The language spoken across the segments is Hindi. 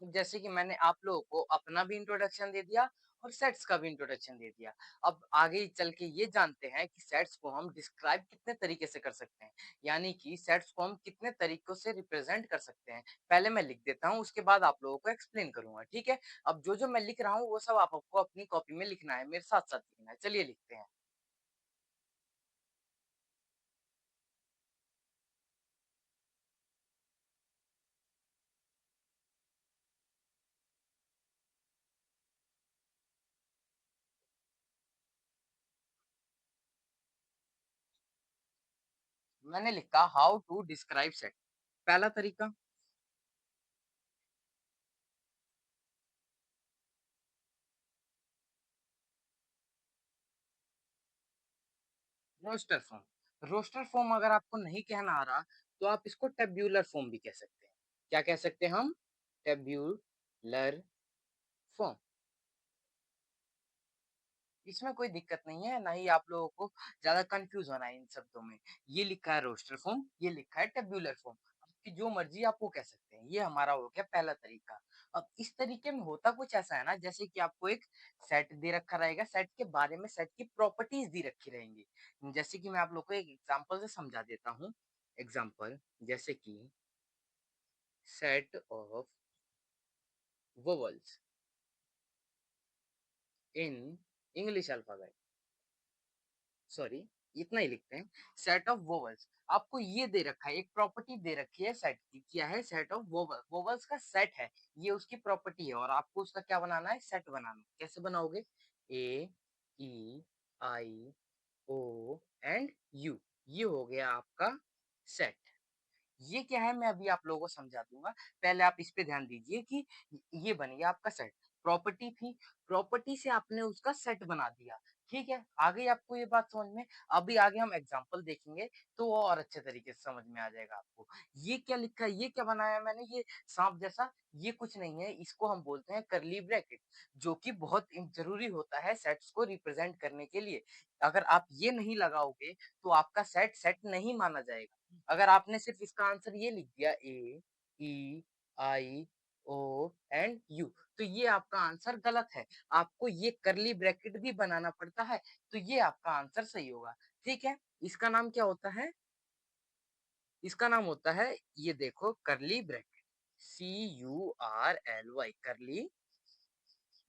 जैसे कि मैंने आप लोगों को अपना भी इंट्रोडक्शन दे दिया और सेट्स का भी इंट्रोडक्शन दे दिया। अब आगे चल के ये जानते हैं कि सेट्स को हम डिस्क्राइब कितने तरीके से कर सकते हैं, यानी कि सेट्स को हम कितने तरीकों से रिप्रेजेंट कर सकते हैं। पहले मैं लिख देता हूँ, उसके बाद आप लोगों को एक्सप्लेन करूंगा, ठीक है? अब जो-जो मैं लिख रहा हूँ, वो सब आपको अपनी कॉपी में लिखना है, मेरे साथ-साथ लिखना है। चलिए लिखते हैं। मैंने लिखा हाउ टू डिस्क्राइब सेट। पहला तरीका रोस्टर फॉर्म। रोस्टर फॉर्म अगर आपको नहीं कहना आ रहा, तो आप इसको टेब्यूलर फॉर्म भी कह सकते हैं। क्या कह सकते हैं हम? Tabular form. इसमें कोई दिक्कत नहीं है, ना ही आप लोगों को ज़्यादा कन्फ्यूज़ होना है इन शब्दों में। ये लिखा है रोस्टर फॉर्म, ये लिखा है टेब्यूलर फॉर्म। आपकी जो मर्ज़ी आप वो कह सकते हैं। ये हमारा हो गया पहला तरीका। अब इस तरीके में होता कुछ ऐसा है ना, जैसे कि आपको एक सेट दे रखा रहेगा, सेट के बारे में सेट की प्रॉपर्टीज़ दी रखी रहेंगी। जैसे कि मैं आप लोग को एक एग्ज़ाम्पल से समझा देता हूँ। एग्ज़ाम्पल जैसे कि set of vowels in English alphabet. Sorry, इतना ही लिखते हैं। सेट ऑफ वोवेल्स आपको ये दे रखा है, एक प्रॉपर्टी दे रखी है सेट की। क्या है? Set of vowel. वोवेल्स का सेट है, ये उसकी प्रॉपर्टी है और आपको उसका क्या बनाना है? सेट बनाना है। कैसे बनाओगे? ए, ई, आई, ओ एंड यू। ये हो गया आपका सेट। ये क्या है मैं अभी आप लोगों को समझा दूँगा। पहले आप इस पे ध्यान दीजिए कि ये बन गया आपका सेट। प्रॉपर्टी थी, प्रॉपर्टी से आपने उसका सेट बना दिया। ठीक है? आ गई आपको ये बात समझ में? अभी आगे हम एग्ज़ाम्पल देखेंगे तो वो और अच्छे तरीके से समझ में आ जाएगा आपको। ये क्या लिखा है? ये क्या बनाया मैंने ये साँप जैसा? ये कुछ नहीं है, इसको हम बोलते हैं कर्ली ब्रैकेट, जो कि बहुत ज़रूरी होता है सेट्स को रिप्रेज़ेंट करने के लिए। अगर आप ये नहीं लगाओगे तो आपका सेट सेट नहीं माना जाएगा। अगर आपने सिर्फ इसका आंसर ये लिख दिया ए, ई, आई, ओ एंड यू, तो ये आपका आंसर गलत है। आपको ये कर्ली ब्रैकेट भी बनाना पड़ता है, तो ये आपका आंसर सही होगा। ठीक है? इसका नाम क्या होता है? इसका नाम होता है, ये देखो, curly bracket. CURLY, curly,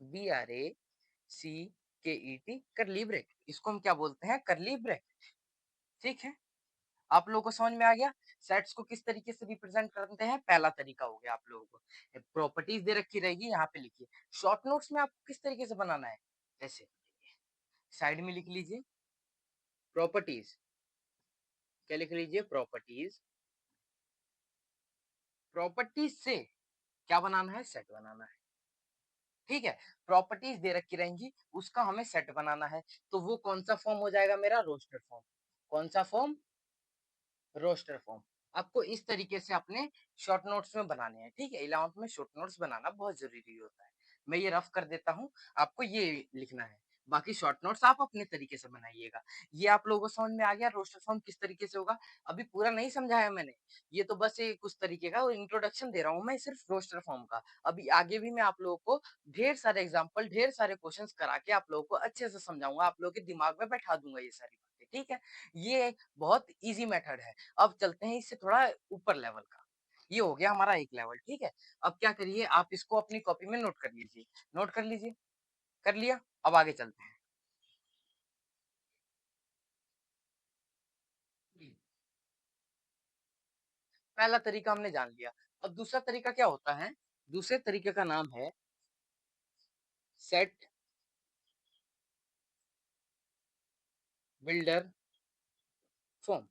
BRACKET, curly bracket. इसको हम क्या बोलते हैं? Curly bracket. ठीक है? आप लोगों को समझ में आ गया? सेट्स को किस तरीके से रिप्रेजेंट करते हैं? पहला तरीका हो गया आप लोगों को। प्रॉपर्टीज़ दे रखी रहेगी, यहाँ पे लिखिए। शॉर्ट नोट्स में आपको किस तरीके से बनाना है? ऐसे, साइड में लिख लीजिए प्रॉपर्टीज़। क्या लिख लीजिए? प्रॉपर्टीज़। प्रॉपर्टीज़ से क्या बनाना है? सेट बनाना है। ठीक है? प्रॉपर्टीज़ दे रखी रहेंगी, उसका हमें सेट बनाना है। तो वो कौन-सा फॉर्म हो जाएगा मेरा? Roster form. कौन-सा फॉर्म? Roster form. आपको इस तरीके से अपने शॉर्ट नोट्स में बनाने हैं, ठीक है? 11th में शॉर्ट नोट्स बनाना बहुत ज़रूरी होता है। मैं ये रफ कर देता हूँ, आपको ये लिखना है। बाकी शॉर्ट नोट्स आप अपने तरीके से बनाइएगा। ये आप लोगों को समझ में आ गया रोस्टर फॉर्म किस तरीके से होगा? अभी पूरा नहीं समझाया मैंने। ये तो बस एक उस तरीके का इंट्रोडक्शन दे रहा हूँ मैं सिर्फ रोस्टर फॉर्म का। अभी आगे भी मैं आप लोगों को ढेर सारे एग्ज़ाम्पल, ढेर सारे क्वेश्चन्स करा के आप लोगों को अच्छे से समझाऊँगा। आप लोगों के दिमाग में बैठा दूँगा ये सारी बातें, ठीक है? ये बहुत ईज़ी मेथड है। अब चलते हैं इससे थोड़ा ऊपर लेवल का। ये हो गया हमारा एक लेवल, ठीक है? अब क्या करिए आप इसको अपनी कॉपी में नोट कर लीजिए। नोट कर लीजिए। कर लिया? अब आगे चलते हैं। पहला तरीका हमने जान लिया। अब दूसरा तरीका क्या होता है? दूसरे तरीके का नाम है सेट बिल्डर फॉर्म।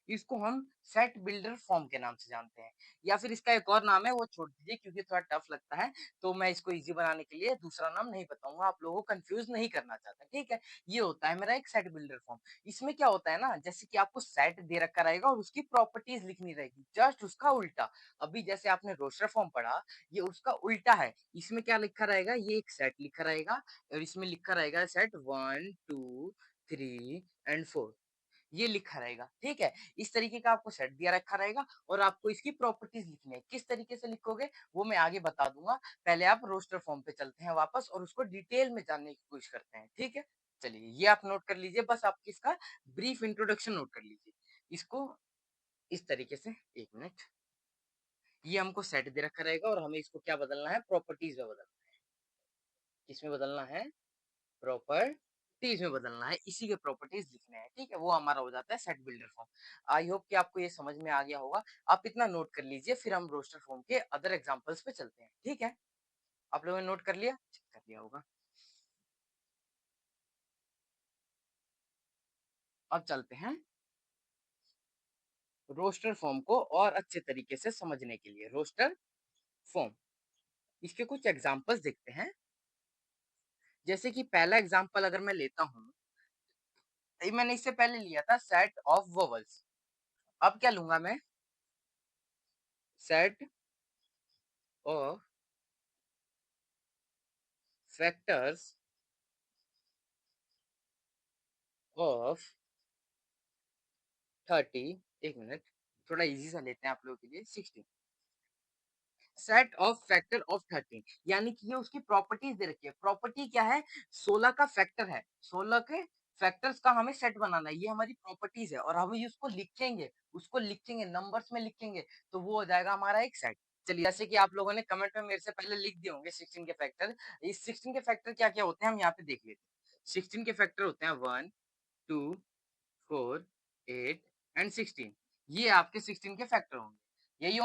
इसको हम सेट बिल्डर फॉर्म के नाम से जानते हैं या फिर इसका एक और नाम है वो छोड़ दीजिए क्योंकि थोड़ा टफ लगता है तो मैं इसको इजी बनाने के लिए दूसरा नाम नहीं बताऊंगा आप लोगों को कंफ्यूज नहीं करना चाहता ठीक है ये होता है मेरा एक सेट बिल्डर फॉर्म इसमें क्या होता है ना जैसे कि आपको सेट दे रखा रहेगा और उसकी प्रॉपर्टीज लिखनी रहेगी जस्ट उसका उल्टा अभी जैसे आपने रोस्टर फॉर्म पढ़ा ये उसका उल्टा है इसमें क्या लिखा रहेगा ये एक सेट लिखा रहेगा और इसमें लिखा रहेगा सेट 1 2 3 एंड 4 ये लिखा रहेगा, ठीक है? इस तरीके का आपको सेट दिया रखा रहेगा और आपको इसकी प्रॉपर्टीज़ लिखनी है। किस तरीके से लिखोगे वो मैं आगे बता दूँगा। पहले आप रोस्टर फॉर्म पे चलते हैं वापस और उसको डिटेल में जानने की कोशिश करते हैं, ठीक है? चलिए ये आप नोट कर लीजिए, बस आप इसका ब्रीफ इंट्रोडक्शन नोट कर लीजिए। इसको इस तरीके से 1 मिनट, ये हमको सेट दे रखा रहेगा और हमें इसको क्या बदलना है, प्रॉपर्टीज़ में बदलना है। किसमें बदलना है? प्रॉपर्टीज में बदलना है, इसी के प्रॉपर्टीज लिखने हैं, ठीक है? वो हमारा हो जाता है set builder form. I hope कि आपको ये समझ में आ गया होगा। आप इतना नोट कर लीजिए, फिर हम रोस्टर फॉर्म के अदर एग्जांपल्स पे चलते हैं, ठीक है? आप लोगों ने नोट कर लिया? कर लिया होगा। अब चलते हैं रोस्टर फॉर्म को और अच्छे तरीके से समझने के लिए। रोस्टर फॉर्म, इसके कुछ एग्जांपल्स देखते हैं। जैसे कि पहला एग्जांपल अगर मैं लेता हूँ, मैंने इससे पहले लिया था सेट ऑफ वोवेल्स। अब क्या लूंगा मैं? Set of factors of 30, 1 minute, थोड़ा इजी सा लेते हैं आप लोगों के लिए। 16 सेट ऑफ फैक्टर ऑफ 13, यानी कि ये उसकी प्रॉपर्टीज दे रखी है। प्रॉपर्टी क्या है? 16 का फैक्टर है, 16 के फैक्टर्स का हमें सेट बनाना है, ये हमारी प्रॉपर्टीज है और हम उसको लिखेंगे, उसको लिखेंगे नंबर्स में लिखेंगे तो वो हो जाएगा हमारा एक सेट। चलिए, जैसे कि आप लोगों ने कमेंट में मेरे से पहले लिख दिए होंगे 16 के फैक्टर। इस 16 के फैक्टर क्या क्या होते हैं हम यहाँ पे देख लेते हैं। 16 के फैक्टर होते हैं 1, 2, 4, 8 एंड 16। ये आपके 16 के फैक्टर होंगे, यही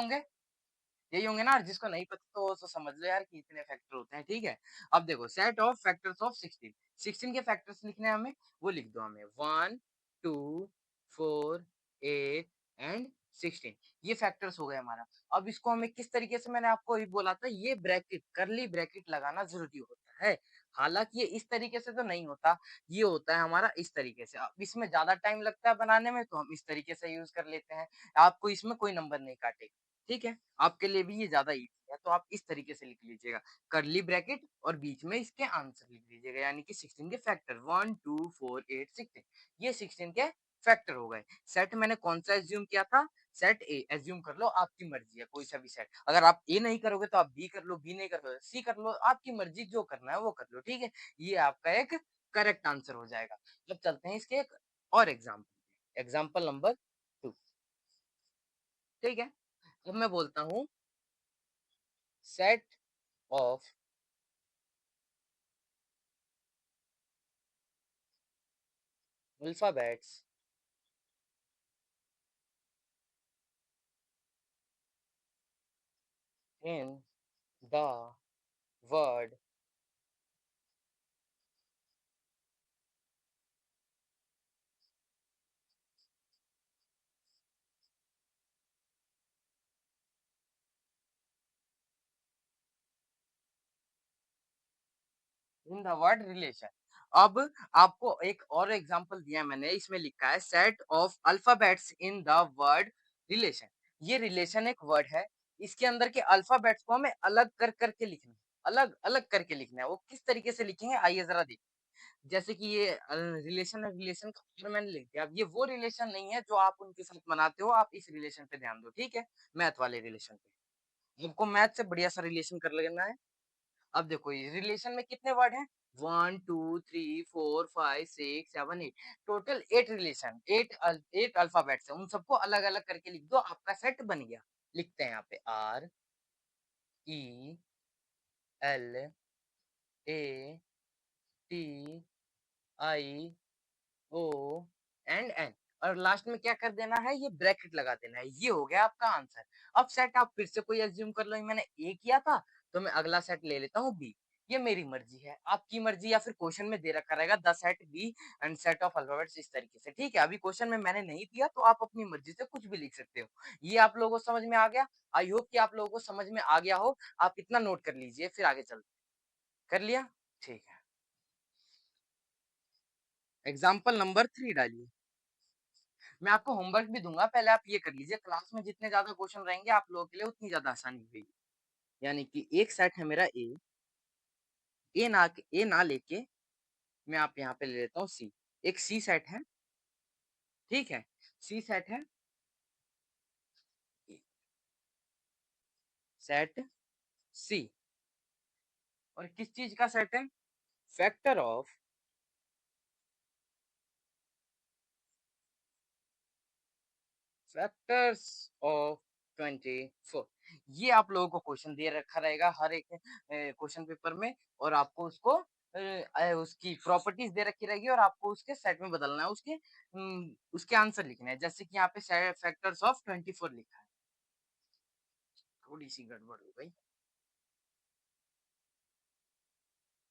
होंगे ना? जिसको नहीं पता तो समझ लो यार कि इतने फैक्टर होते हैं, ठीक है? अब देखो सेट ऑफ फैक्टर्स ऑफ 16, 16 के फैक्टर्स लिखने हैं हमें, वो लिख दो हमें 1, 2, 4, 8 एंड 16। ये फैक्टर्स हो गए हमारा। अब इसको हमें किस तरीके से, मैंने आपको अभी बोला था ये ब्रैकेट, करली ब्रैकेट लगाना जरूरी होता है। हालांकि ये इस तरीके से तो नहीं होता, ये होता है हमारा इस तरीके से। अब इसमें ज्यादा टाइम लगता है बनाने में तो हम इस तरीके से यूज कर लेते हैं। आपको इसमें कोई नंबर नहीं काटेगा, ठीक है? आपके लिए भी ये ज्यादा इजी है तो आप इस तरीके से लिख लीजिएगा, करली ब्रैकेट और बीच में इसके आंसर लिख लीजिएगा, यानी कि 16 के फैक्टर 1, 2, 4, 8, 16। ये 16 के फैक्टर हो गए। सेट मैंने कौन सा एज्यूम किया था? सेट ए एज्यूम कर लो, आपकी मर्जी है कोई सा भी सेट। अगर आप ए नहीं करोगे तो आप बी कर लो, बी नहीं करोगे सी कर लो, आपकी मर्जी, जो करना है वो कर लो, ठीक है? ये आपका एक करेक्ट आंसर हो जाएगा। अब चलते हैं इसके एक और एग्जाम्पल, एग्जाम्पल नंबर 2, ठीक है? अब मैं बोलता हूँ set of alphabets in the word in the word relation. अब आपको एक और एग्जांपल दिया मैंने, इसमें लिखा है set of alphabets in the word relation. ये रिलेशन एक वर्ड है, इसके अंदर के अल्फाबेट्स को हमें अलग कर करके लिखना है, अलग अलग करके लिखना है। वो किस तरीके से लिखेंगे आइए जरा देखिए। जैसे कि ये रिलेशन है, रिलेशन का order मैंने लिख दिया। अब ये वो रिलेशन नहीं है जो आप उनके साथ बनाते हो, आप इस रिलेशन पे ध्यान दो, ठीक है? मैथ वाले रिलेशन पे। आपको मैथ से बढ़िया सा रिलेशन कर लेना है। अब देखो ये रिलेशन में कितने वर्ड हैं? 1, 2, 3, 4, 5, 6, 7, 8, टोटल 8 रिलेशन, 8 अल्फाबेट्स है। उन सबको अलग अलग करके लिख दो, आपका सेट बन गया। लिखते हैं यहाँ पे RELATIO एंड एन, और लास्ट में क्या कर देना है? ये ब्रैकेट लगा देना है। ये हो गया आपका आंसर। अब सेट आप फिर से कोई एज्यूम कर लो, मैंने ए किया था तो मैं अगला सेट ले लेता हूँ बी। ये मेरी मर्जी है, आपकी मर्जी, या फिर क्वेश्चन में दे रखा रहेगा the set B and set of alphabets, इस तरीके से, ठीक है? अभी क्वेश्चन में मैंने नहीं दिया तो आप अपनी मर्जी से कुछ भी लिख सकते हो। ये आप लोगों को समझ में आ गया? आई होप कि आप लोगों को समझ में आ गया हो। आप इतना नोट कर लीजिए, फिर आगे चलते कर लिया, ठीक है? एग्जाम्पल नंबर 3 डालिए। मैं आपको होमवर्क भी दूंगा, पहले आप ये कर लीजिए। क्लास में जितने ज्यादा क्वेश्चन रहेंगे आप लोगों के लिए उतनी ज्यादा आसानी होगी। यानी कि एक सेट है मेरा ए ना लेके मैं आप यहाँ पे ले लेता हूँ सी। एक सी सेट है, ठीक है, सी सेट है, सेट सी, और किस चीज का सेट है? Factor of, factors of 24। ये आप लोगों को क्वेश्चन दे रखा रहेगा हर एक क्वेश्चन पेपर में, और आपको उसको उसकी प्रॉपर्टीज दे रखी रहेगी, और आपको उसके सेट में बदलना है, उसके आंसर लिखने हैं। जैसे कि यहाँ पे फैक्टर्स ऑफ 24 लिखा है, थोड़ी सी गड़बड़ हो गई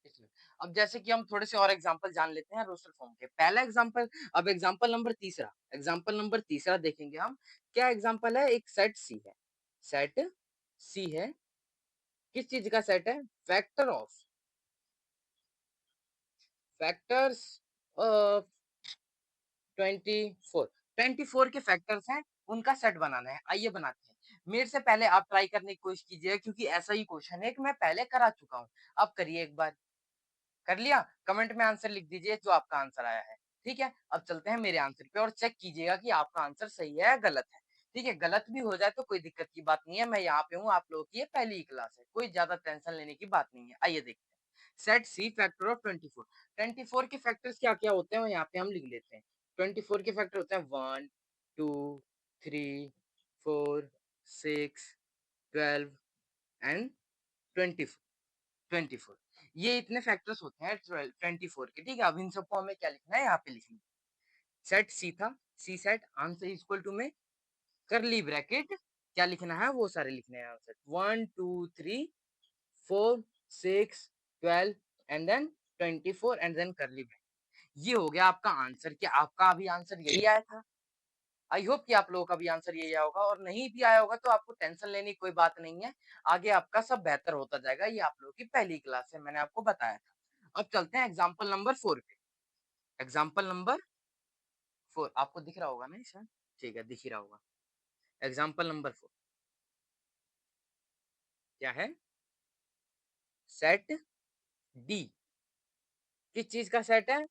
इसमें। अब जैसे कि हम थोड़े से और एग्जांपल जान लेते हैं रोस्टर फॉर्म के। पहला एग्जांपल, अब एग्जांपल नंबर तीसरा देखेंगे हम। क्या एग्जांपल है? एक सेट सी है, सेट सी है, किस चीज का सेट है? Factor of, factors of 24। 24 के फैक्टर्स हैं, उनका सेट बनाना है। आइए बनाते हैं। मेरे से पहले आप ट्राई करने की कोशिश कीजिए, क्योंकि ऐसा ही क्वेश्चन है कि मैं पहले करा चुका हूँ। आप करिए एक बार। कर लिया? कमेंट में आंसर लिख दीजिए जो आपका आंसर आया है। ठीक है, अब चलते हैं मेरे आंसर पे और चेक कीजिएगा कि आपका आंसर सही है या गलत है। ठीक है, गलत भी हो जाए तो कोई दिक्कत की बात नहीं है, मैं यहाँ पे हूँ, आप लोगों की ये पहली ही क्लास है, कोई ज्यादा टेंशन लेने की बात नहीं है। आइए देखते हैं। Set C factor of 24। 24 के फैक्टर्स क्या क्या होते हैं वो यहाँ पे हम लिख लेते हैं। 24 के फैक्टर होते हैं 1, 2, 3, 4, 6, 12 एंड 24। 24, ये इतने फैक्टर्स होते हैं 24 के। ठीक है, अब इन सबको हमें क्या लिखना है? यहाँ पे लिखना है सेट सी था, सी सेट आंसर इक्वल टू में करली ब्रैकेट, क्या लिखना है वो सारे लिखने हैं answer. 1, 2, 3, 4, 6, 12 and then 24 and then curly bracket. ये हो गया आपका आंसर। क्या आपका अभी आंसर यही आया था? आई होप कि आप लोगों का भी आंसर यही आया होगा, और नहीं भी आया होगा तो आपको टेंशन लेने की कोई बात नहीं है। आगे आपका सब बेहतर होता जाएगा, ये आप लोगों की पहली क्लास है, मैंने आपको बताया था। अब चलते हैं एग्जाम्पल नंबर 4 पे। एग्जाम्पल नंबर 4 आपको दिख रहा होगा ना सर? ठीक है, दिख ही रहा होगा। एग्जाम्पल नंबर 4 क्या है? सेट डी, किस चीज का सेट है?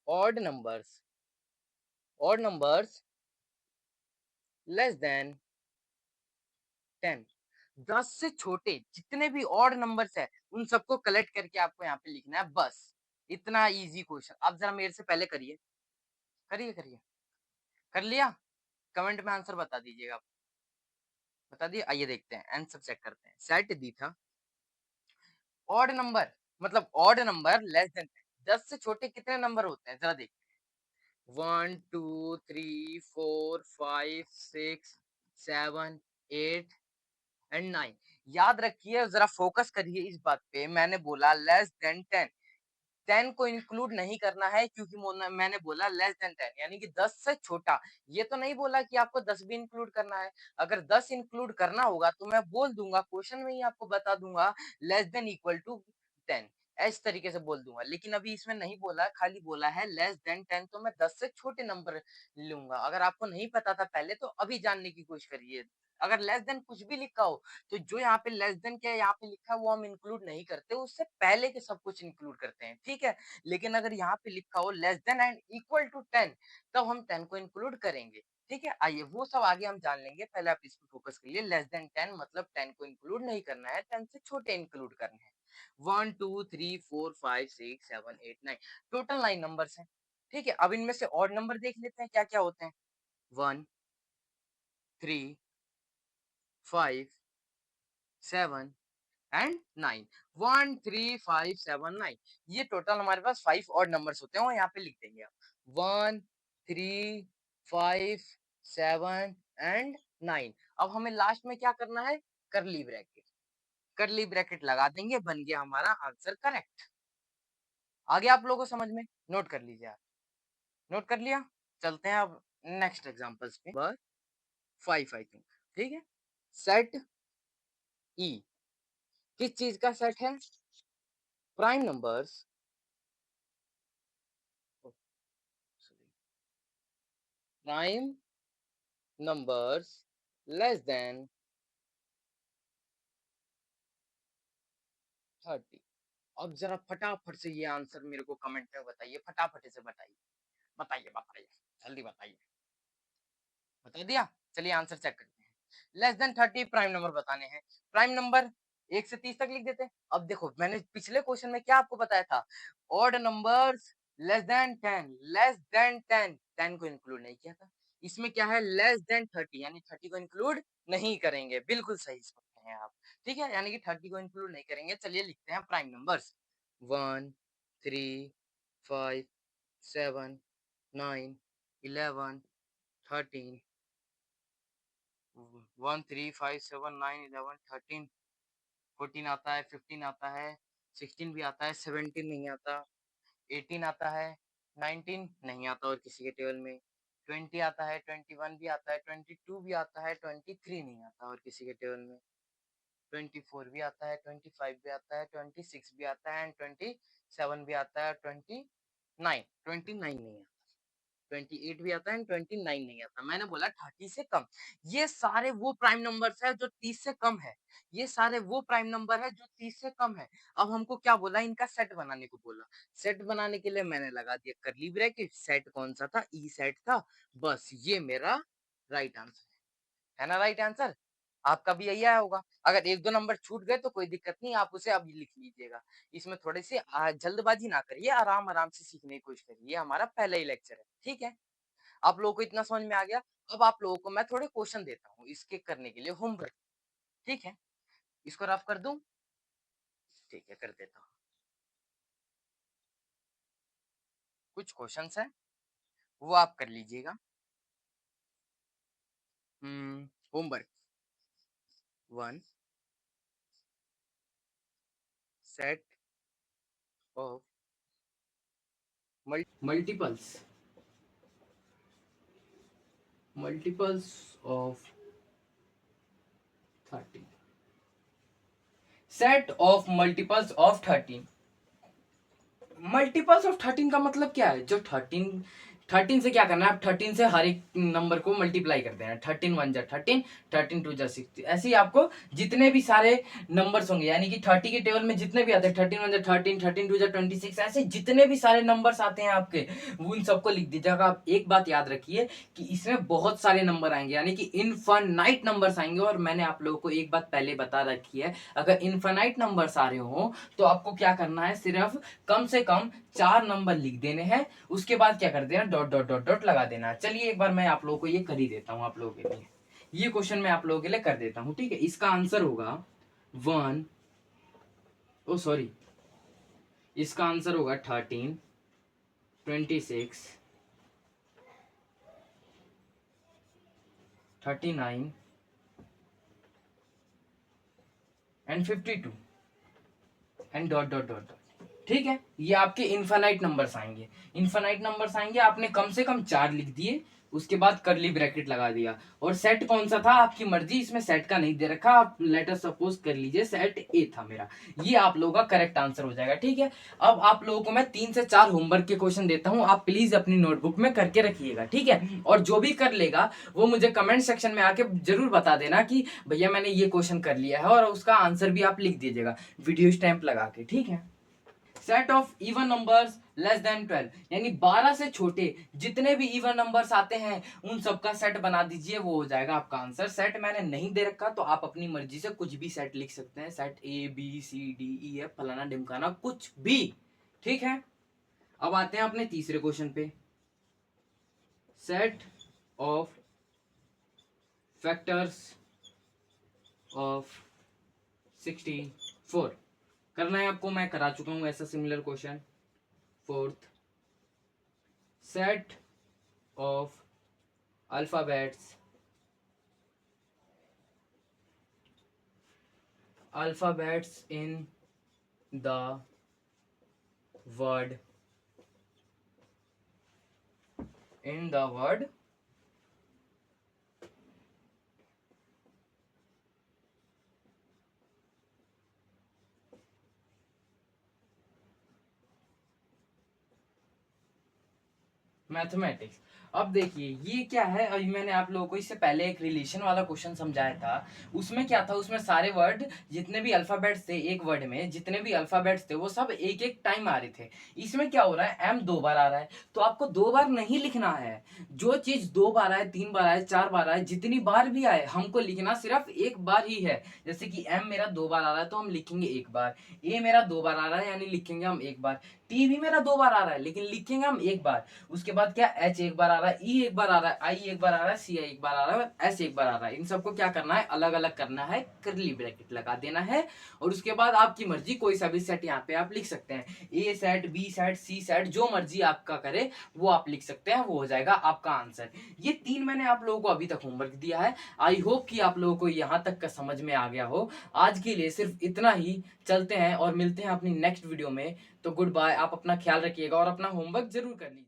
Odd numbers, odd numbers less than 10। 10 से छोटे जितने भी ऑड नंबर्स है, उन सबको कलेक्ट करके आपको यहाँ पे लिखना है, बस। इतना इजी क्वेश्चन। आप जरा मेरे से पहले करिए, करिए करिए। कर लिया? कमेंट में आंसर बता दीजिएगा। बता दिए? आइए देखते हैं, आंसर चेक करते हैं। सेट दी था ऑड नंबर, मतलब ऑड नंबर लेस देन 10 से छोटे कितने नंबर होते हैं जरा देखते हैं। 1, 2, 3, 4, 5, 6, 7, 8 एंड 9। याद रखिए, जरा फोकस करिए इस बात पे, मैंने बोला लेस देन 10। 10 को इंक्लूड नहीं करना है, क्योंकि मैंने बोला लेस देन 10 यानी कि 10 से छोटा। ये तो नहीं बोला कि आपको 10 भी इंक्लूड करना है। अगर 10 इंक्लूड करना होगा तो मैं बोल दूंगा, क्वेश्चन में ही आपको बता दूंगा लेस देन इक्वल टू 10, इस तरीके से बोल दूंगा। लेकिन अभी इसमें नहीं बोला, खाली बोला है लेस देन 10, तो मैं 10 से छोटे नंबर लूंगा। अगर आपको नहीं पता था पहले तो अभी जानने की कोशिश करिए। अगर लेस देन कुछ भी लिखा हो, तो जो यहाँ पे लेस देन क्या यहाँ पे लिखा है वो हम इंक्लूड नहीं करते, उससे पहले के सब कुछ इंक्लूड करते हैं। ठीक है, लेकिन अगर यहाँ पे लिखा हो less than and equal to 10, तब हम 10 को इंक्लूड करेंगे। ठीक है, आइए वो सब आगे हम जान लेंगे, पहले आप इस पे फोकस करिए। लेस देन 10 मतलब 10 को इंक्लूड नहीं करना है, 10 से छोटे इंक्लूड करने हैं। 1, 2, 3, 4, 5, 6, 7, 8, 9, टोटल 9 नंबर्स हैं। ठीक है, अब इनमें से ऑड नंबर देख लेते हैं क्या क्या होते हैं। 1, 3, 5, 7 एंड 9। 1, 3, 5, 7, 9, ये टोटल हमारे पास 5 और नंबर्स होते हैं, वो यहाँ पे लिख देंगे आप। 1, 3, 5, 7 एंड 9। अब हमें लास्ट में क्या करना है? करली ब्रैकेट, करली ब्रैकेट लगा देंगे, बन गया हमारा आंसर करेक्ट। आगे आप लोगों को समझ में? नोट कर लीजिए आप। नोट कर लिया? चलते हैं अब नेक्स्ट एग्जांपल्स पे। Number 5 I think. ठीक है, सेट ई, किस चीज का सेट है? Prime numbers, prime numbers less than 30। अब जरा फटाफट से ये आंसर मेरे को कमेंट में बताइए, फटाफट से बताइए, बताइए बताइए, जल्दी बताइए। बता दिया। चलिए आंसर चेक करते हैं। लेस देन 30 प्राइम नंबर बताने हैं। प्राइम नंबर 1 से 30 तक लिख देते हैं। अब देखो मैंने पिछले क्वेश्चन में क्या आपको बताया था, odd numbers less than 10, less than 10, 10 को इंक्लूड नहीं किया था। इसमें क्या है, लेस देन 30 यानी 30 को इंक्लूड नहीं करेंगे। बिल्कुल सही सोच हैं आप। ठीक है, यानी कि 30 को इंक्लूड नहीं करेंगे। चलिए लिखते हैं प्राइम नंबर्स। 1, 3, 5, 7, 9, 11, 13, 1, 3, 5, 7, 9, 11, 13, 14 आता है, 15 आता है, 16 भी आता है, 17 नहीं आता, 18 आता है, 19 नहीं आता और किसी के टेबल में, 20 आता है, 21 भी आता है, 22 भी आता है, 23 नहीं आता और किसी के टेबल में, 24 भी आता है, 25 भी आता है, 26 भी आता है एंड 27 भी आता है, 29 नहीं आता, 28 भी आता है एंड 29 नहीं आता। मैंने बोला 30 से कम। ये सारे वो प्राइम नंबर्स है जो 30 से कम है। ये सारे वो प्राइम नंबर है जो 30 से कम है। अब हमको क्या बोला, इनका सेट बनाने को बोला। सेट बनाने के लिए मैंने लगा दिया कर्ली ब्रैकेट। सेट कौन सा था, ई सेट था। बस ये मेरा राइट आंसर है ना, राइट आंसर। आपका भी यही आया होगा। अगर एक दो नंबर छूट गए तो कोई दिक्कत नहीं, आप उसे अभी लिख लीजिएगा। इसमें थोड़ी सी जल्दबाजी ना करिए, आराम आराम से सीखने की कोशिश करिए। ये हमारा पहला ही लेक्चर है, ठीक है। आप लोगों को इतना समझ में आ गया। अब आप लोगों को मैं थोड़े क्वेश्चन देता हूँ इसके करने के लिए होमवर्क। ठीक है, इसको रफ कर दूं। ठीक है, कर देता हूँ। कुछ क्वेश्चंस है वो आप कर लीजिएगा। Homework 1, set of multiples multiples of 30, set of multiples of 13। Multiples of 13 का मतलब क्या है, जो 13 से क्या करना है, आप 13 से हर एक नंबर को मल्टीप्लाई कर देना। 13 1 जा 13, 13 2 जा 60। ऐसे ही आपको जितने भी सारे नंबर्स होंगे, यानी कि 30 के टेबल में जितने भी आते हैं, 13 1 जा 13, 13 2 जा 26, ऐसे जितने भी सारे नंबर्स आते हैं आपके, उन सबको लिख दीजिएगा। आप एक बात याद रखिए कि इसमें बहुत सारे नंबर आएंगे, यानी कि इनफाइनाइट नंबर्स आएंगे। और मैंने आप लोगों को एक बात पहले बता रखी है, अगर इनफाइनाइट नंबर्स आ रहे हो तो आपको क्या करना है, सिर्फ कम से कम 4 नंबर लिख देने हैं। उसके बाद क्या कर देना, डॉट डॉट डॉट डॉट लगा देना। चलिए एक बार मैं आप लोगों को ये कर ही देता हूं आप लोगों के लिए। ये क्वेश्चन मैं आप लोगों के लिए कर देता हूं, ठीक है। इसका आंसर होगा 1, ओ सॉरी, इसका आंसर होगा 13, 26, 39 and 52 and dot dot dot dot. ठीक है, ये आपके इनफाइनाइट नंबर्स आएंगे। इनफाइनाइट नंबर्स आएंगे, आपने कम से कम 4 लिख दिए, उसके बाद कर्ली ब्रैकेट लगा दिया। और सेट कौन सा था, आपकी मर्जी, इसमें सेट का नहीं दे रखा। आप लेटर सपोज कर लीजिए सेट ए था मेरा। ये आप लोगों का करेक्ट आंसर हो जाएगा, ठीक है। अब आप लोगों को मैं 3 से 4 होमवर्क के क्वेश्चन देता हूं, आप प्लीज अपनी नोटबुक में करके रखिएगा, ठीक है। और जो भी कर लेगा वो मुझे कमेंट सेक्शन में आके जरूर बता देना कि भैया मैंने ये क्वेश्चन कर लिया है, और उसका आंसर भी आप लिख दीजिएगा वीडियो स्टैंप लगा के, ठीक है। Set of even numbers less than 12, यानी 12 से छोटे जितने भी इवन नंबर्स आते हैं उन सबका सेट बना दीजिए, वो हो जाएगा आपका आंसर। सेट मैंने नहीं दे रखा तो आप अपनी मर्जी से कुछ भी सेट लिख सकते हैं, सेट ABCDEF फलाना ढिमकाना कुछ भी, ठीक है। अब आते हैं अपने तीसरे क्वेश्चन पे। सेट ऑफ फैक्टर्स ऑफ 64 करना है आपको, मैं करा चुका हूं ऐसा similar question. Fourth, set of alphabets in the word mathematics. अब देखिए ये क्या है, अभी मैंने आप लोगों को इससे पहले एक रिलेशन वाला क्वेश्चन समझाया था। उसमें क्या था, उसमें सारे वर्ड जितने भी अल्फाबेट्स थे, एक वर्ड में जितने भी अल्फाबेट्स थे वो सब एक एक टाइम आ रहे थे। इसमें क्या हो रहा है, एम 2 बार आ रहा है, तो आपको 2 बार नहीं लिखना है। जो चीज 2 बार आए, 3 बार आए, 4 बार आए, जितनी बार भी आए हमको लिखना सिर्फ एक बार ही है। जैसे कि एम मेरा 2 बार आ रहा है तो हम लिखेंगे एक बार, ए मेरा 2 बार आ रहा है यानी लिखेंगे हम एक बार, टी भी मेरा 2 बार आ रहा है लेकिन लिखेंगे हम एक बार। उसके बाद क्या, एच एक बार आ रहा है, ई एक बार आ रहा है, आई एक बार आ रहा है, सी एक बार आ रहा है, एस एक बार आ रहा है। इन सबको क्या करना है, अलग अलग करना है, करली ब्रैकेट लगा देना है। और उसके बाद आपकी मर्जी कोई सा भी सेट यहाँ पे आप लिख सकते हैं, ए सेट, बी सेट, सी सेट, जो मर्जी आपका करे वो आप लिख सकते हैं, वो हो जाएगा आपका आंसर। ये 3 मैंने आप लोगों को अभी तक होमवर्क दिया है। आई होप कि आप लोगों को यहाँ तक का समझ में आ गया हो। आज के लिए सिर्फ इतना ही। चलते हैं और मिलते हैं अपनी नेक्स्ट वीडियो में। तो गुड बाय, आप अपना ख्याल रखिएगा और अपना होमवर्क जरूर कर लीजिए।